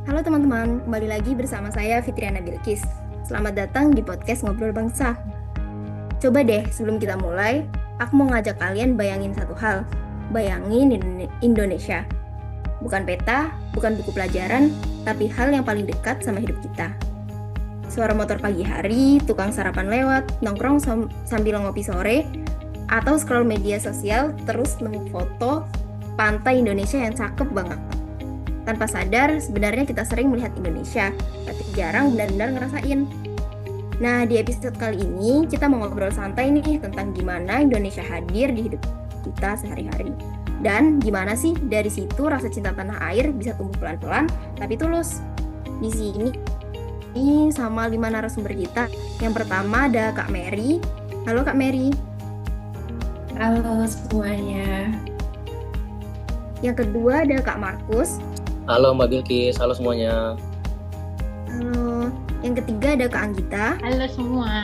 Halo teman-teman, kembali lagi bersama saya Fitriana Bilkis. Selamat datang di podcast Ngobrol Bangsa. Coba deh sebelum kita mulai, aku mau ngajak kalian bayangin satu hal. Bayangin Indonesia. Bukan peta, bukan buku pelajaran, tapi hal yang paling dekat sama hidup kita. Suara motor pagi hari, tukang sarapan lewat, nongkrong sambil ngopi sore, atau scroll media sosial terus ngefoto pantai Indonesia yang cakep banget. Tanpa sadar, sebenarnya kita sering melihat Indonesia, tapi jarang benar-benar ngerasain. Nah, di episode kali ini, kita mau ngobrol santai nih tentang gimana Indonesia hadir di hidup kita sehari-hari. Dan gimana sih dari situ rasa cinta tanah air bisa tumbuh pelan-pelan, tapi tulus. Di sini, ini sama 5 narasumber kita. Yang pertama ada Kak Mary. Halo Kak Mary. Halo semuanya. Yang kedua ada Kak Markus. Halo Mbak Bilkis, halo semuanya. Halo. Yang ketiga ada Kak Anggita. Halo semua.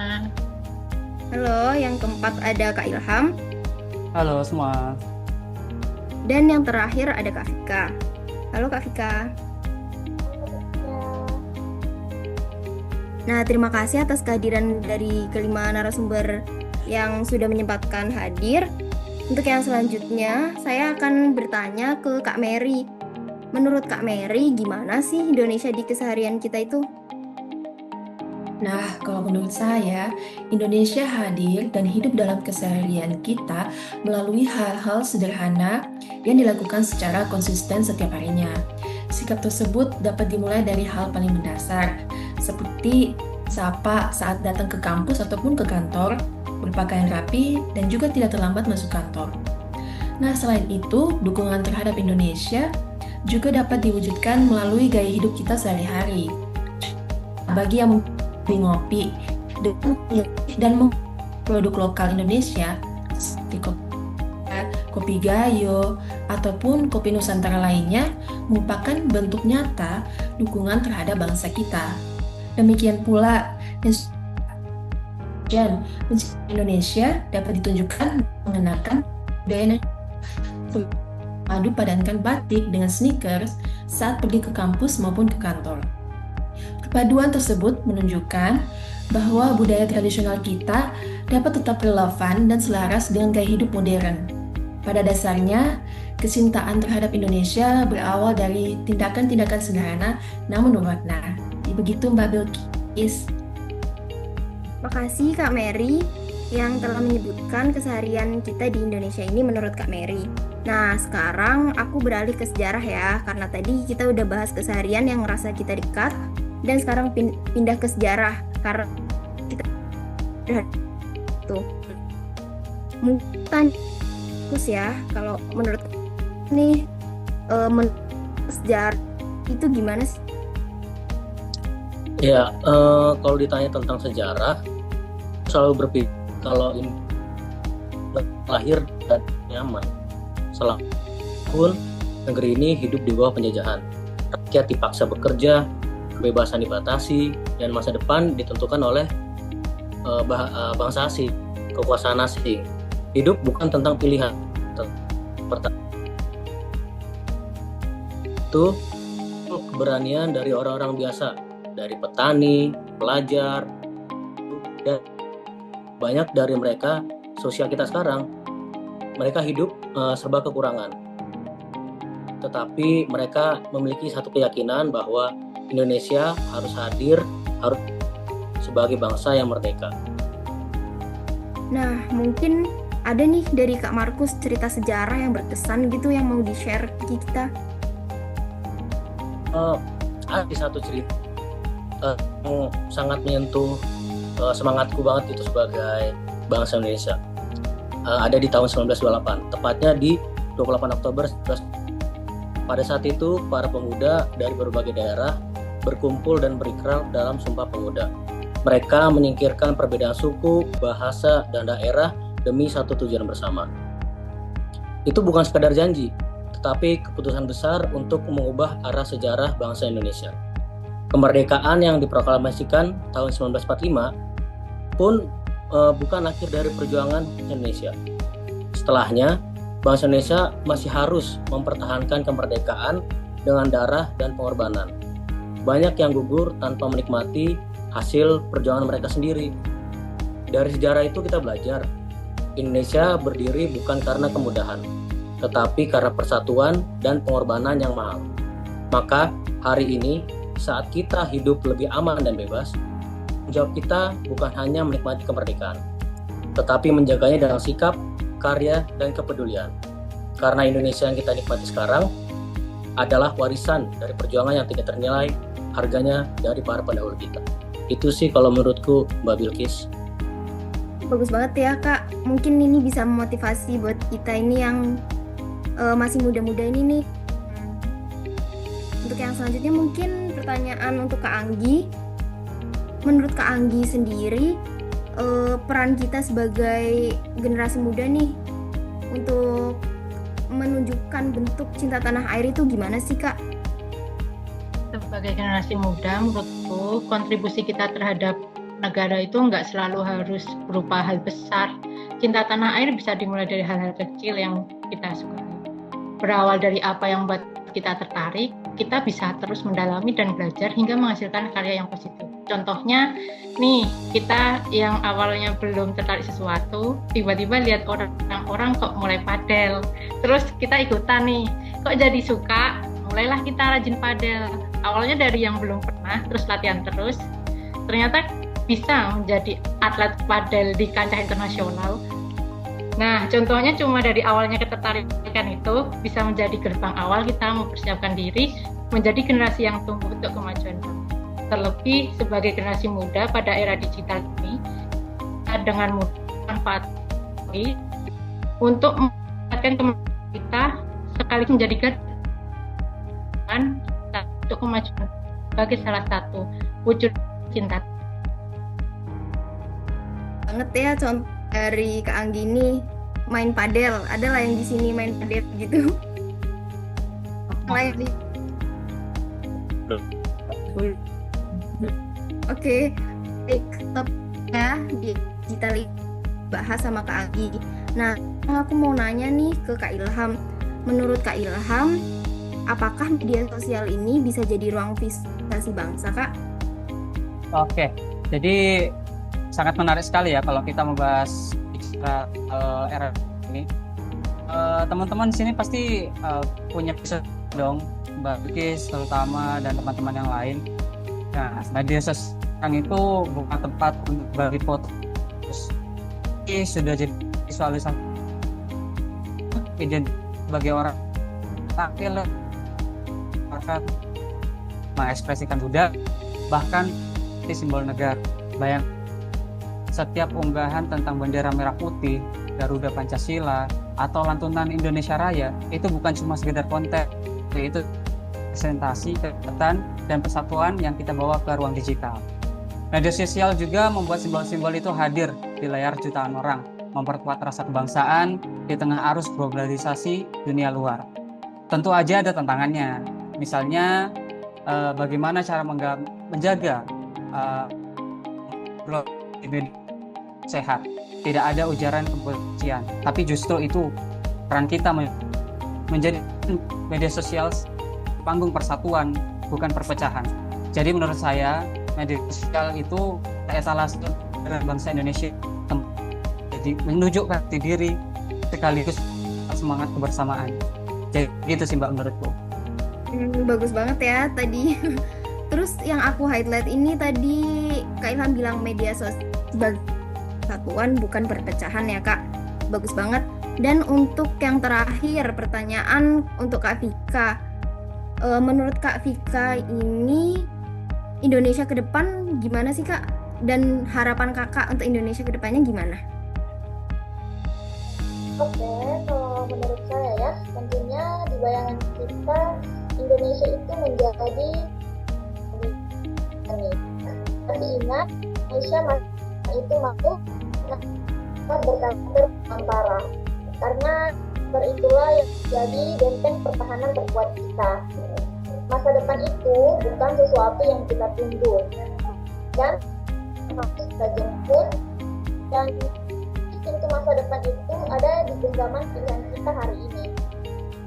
Halo. Yang keempat ada Kak Ilham. Halo semua. Dan yang terakhir ada Kak Vika. Halo Kak Vika. Nah, terima kasih atas kehadiran dari kelima narasumber yang sudah menyempatkan hadir. Untuk yang selanjutnya, saya akan bertanya ke Kak Mary. Menurut Kak Mary, gimana sih Indonesia di keseharian kita itu? Nah, kalau menurut saya, Indonesia hadir dan hidup dalam keseharian kita melalui hal-hal sederhana yang dilakukan secara konsisten setiap harinya. Sikap tersebut dapat dimulai dari hal paling mendasar, seperti sapa saat datang ke kampus ataupun ke kantor, berpakaian rapi, dan juga tidak terlambat masuk kantor. Nah, selain itu, dukungan terhadap Indonesia juga dapat diwujudkan melalui gaya hidup kita sehari-hari. Bagi yang ngopi dan produk lokal Indonesia seperti kopi Gayo ataupun kopi Nusantara lainnya merupakan bentuk nyata dukungan terhadap bangsa kita. Demikian pula dan Indonesia dapat ditunjukkan mengenakan budaya madu padankan batik dengan sneakers saat pergi ke kampus maupun ke kantor. Perpaduan tersebut menunjukkan bahwa budaya tradisional kita dapat tetap relevan dan selaras dengan gaya hidup modern. Pada dasarnya, kecintaan terhadap Indonesia berawal dari tindakan-tindakan sederhana namun bermakna. Begitu Mbak Bilkis. Makasih Kak Mary yang telah menyebutkan keseharian kita di Indonesia ini menurut Kak Mary. Nah, sekarang aku beralih ke sejarah ya, karena tadi kita udah bahas keseharian yang ngerasa kita dekat, dan sekarang pindah ke sejarah, karena kita tuh mungkin terus ya, kalau menurut nih sejarah itu gimana sih? Ya, kalau ditanya tentang sejarah, selalu berpikir kalau ini lahir dan nyaman. Selama pun negeri ini hidup di bawah penjajahan. Rakyat dipaksa bekerja, kebebasan dibatasi, dan masa depan ditentukan oleh bangsa asing, kekuasaan asing. Hidup bukan tentang pilihan. Itu keberanian dari orang-orang biasa, dari petani, pelajar, dan banyak dari mereka sosial kita sekarang. Mereka hidup serba kekurangan, tetapi mereka memiliki satu keyakinan bahwa Indonesia harus hadir, harus sebagai bangsa yang merdeka. Nah, mungkin ada nih dari Kak Markus cerita sejarah yang berkesan gitu yang mau di-share ke kita. Ada satu cerita yang sangat menyentuh semangatku banget itu sebagai bangsa Indonesia. Ada di tahun 1928, tepatnya di 28 Oktober 19. Pada saat itu, para pemuda dari berbagai daerah berkumpul dan berikrar dalam Sumpah Pemuda. Mereka menyingkirkan perbedaan suku, bahasa, dan daerah demi satu tujuan bersama. Itu bukan sekadar janji, tetapi keputusan besar untuk mengubah arah sejarah bangsa Indonesia. Kemerdekaan yang diproklamasikan tahun 1945 pun bukan akhir dari perjuangan Indonesia. Setelahnya, bangsa Indonesia masih harus mempertahankan kemerdekaan dengan darah dan pengorbanan. banyak yang gugur tanpa menikmati hasil perjuangan mereka sendiri. Dari sejarah itu kita belajar, Indonesia berdiri bukan karena kemudahan, tetapi karena persatuan dan pengorbanan yang mahal. Maka hari ini, saat kita hidup lebih aman dan bebas, jawab kita bukan hanya menikmati kemerdekaan, tetapi menjaganya dengan sikap, karya, dan kepedulian. Karena Indonesia yang kita nikmati sekarang adalah warisan dari perjuangan yang tidak ternilai harganya dari para pendahulu kita. Itu sih kalau menurutku, Mbak Bilkis. Bagus banget ya Kak, mungkin ini bisa memotivasi buat kita ini yang masih muda-muda ini nih. Untuk yang selanjutnya mungkin pertanyaan untuk Kak Anggi. Menurut Kak Anggi sendiri, peran kita sebagai generasi muda nih untuk menunjukkan bentuk cinta tanah air itu gimana sih Kak? Sebagai generasi muda, menurutku kontribusi kita terhadap negara itu nggak selalu harus berupa hal besar. Cinta tanah air bisa dimulai dari hal-hal kecil yang kita sukai. Berawal dari apa yang buat kita tertarik, kita bisa terus mendalami dan belajar hingga menghasilkan karya yang positif. Contohnya, nih, kita yang awalnya belum tertarik sesuatu, tiba-tiba lihat orang-orang kok mulai padel. Terus kita ikutan nih, kok jadi suka, mulailah kita rajin padel. Awalnya dari yang belum pernah, terus latihan terus, ternyata bisa menjadi atlet padel di kancah internasional. Nah, contohnya cuma dari awalnya ketertarikan itu bisa menjadi gerbang awal kita mempersiapkan diri menjadi generasi yang tumbuh untuk kemajuan. Terlebih sebagai generasi muda pada era digital ini, dengan mudah manfaat untuk meningkatkan kemajuan kita sekaligus menjadikan untuk kemajuan sebagai salah satu wujud cinta. Banget ya contoh dari Kak Anggi ini main padel, ada lah yang di sini main padel gitu. Lain. Oke, baik, topiknya di digital bahas sama Kak Anggi. Nah, aku mau nanya nih ke Kak Ilham. Menurut Kak Ilham, apakah media sosial ini bisa jadi ruang visitasi bangsa, Kak? Oke, jadi sangat menarik sekali ya kalau kita membahas era ini. Teman-teman di sini pasti punya episode dong, Mbak Bilkis terutama dan teman-teman yang lain. Nah, media sosial itu bukan tempat untuk bagi foto. Ini sudah jadi visualisasi identitas bagi orang tampil akan mengekspresikan budaya, bahkan di simbol negara. Bayang setiap unggahan tentang bendera merah putih, Garuda Pancasila, atau lantunan Indonesia Raya itu bukan cuma sekedar konten, yaitu presentasi kegiatan dan persatuan yang kita bawa ke ruang digital. Media sosial juga membuat simbol-simbol itu hadir di layar jutaan orang, memperkuat rasa kebangsaan di tengah arus globalisasi dunia luar. Tentu aja ada tantangannya, misalnya bagaimana cara menjaga sehat, tidak ada ujaran kebencian, tapi justru itu peran kita menjadi media sosial panggung persatuan, bukan perpecahan. Jadi menurut saya media sosial itu etalase dari bangsa Indonesia, jadi menunjukkan diri sekaligus semangat kebersamaan. Jadi gitu sih Mbak menurutku. Bagus banget ya tadi. Terus yang aku highlight ini tadi Kak Ilham bilang media sosial sebagai persatuan bukan perpecahan ya Kak. Bagus banget. Dan untuk yang terakhir pertanyaan untuk Kak Vika. Menurut Kak Vika ini Indonesia ke depan gimana sih Kak? Dan harapan Kakak untuk Indonesia ke depannya gimana? Oke, kalau menurut saya ya, tentunya di bayangan kita Indonesia itu menjadi tapi ingat Indonesia itu mampu berkarakter antara karena beritulah yang jadi benteng pertahanan terkuat kita. Masa depan itu bukan sesuatu yang kita tunggu dan harus kita jemput, dan pintu masa depan itu ada di genggaman pilihan kita hari ini.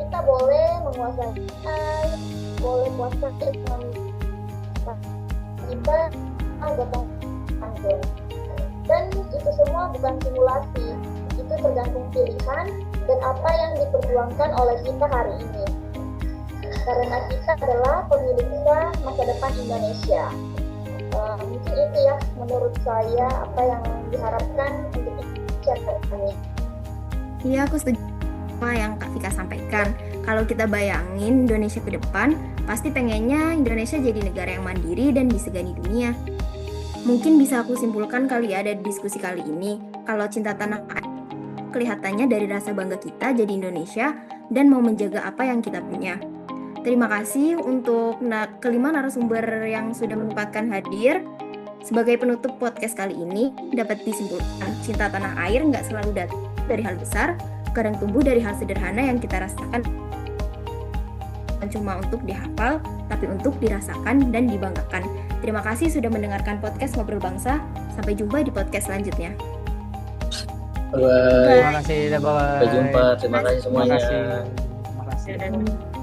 Kita boleh menguasai AI, boleh kuasai ekonomi kita gotong royong. Dan itu semua bukan simulasi, itu tergantung pilihan dan apa yang diperjuangkan oleh kita hari ini. Karena kita adalah pemilik masa depan Indonesia. Mungkin itu ya menurut saya apa yang diharapkan untuk Indonesia ke depannya. Iya, aku setuju sama yang Kak Vika sampaikan. Kalau kita bayangin Indonesia ke depan, pasti pengennya Indonesia jadi negara yang mandiri dan disegani dunia. Mungkin bisa aku simpulkan kali ya dari diskusi kali ini, kalau cinta tanah air kelihatannya dari rasa bangga kita jadi Indonesia dan mau menjaga apa yang kita punya. Terima kasih untuk kelima narasumber yang sudah menyempatkan hadir. Sebagai penutup podcast kali ini, dapat disimpulkan cinta tanah air nggak selalu datang dari hal besar, kadang tumbuh dari hal sederhana yang kita rasakan. Bukan cuma untuk dihafal, tapi untuk dirasakan dan dibanggakan. Terima kasih sudah mendengarkan podcast Ngobrol Bangsa. Sampai jumpa di podcast selanjutnya. Bye. Terima kasih, bye. Sampai jumpa. Terima kasih semuanya. Terima kasih.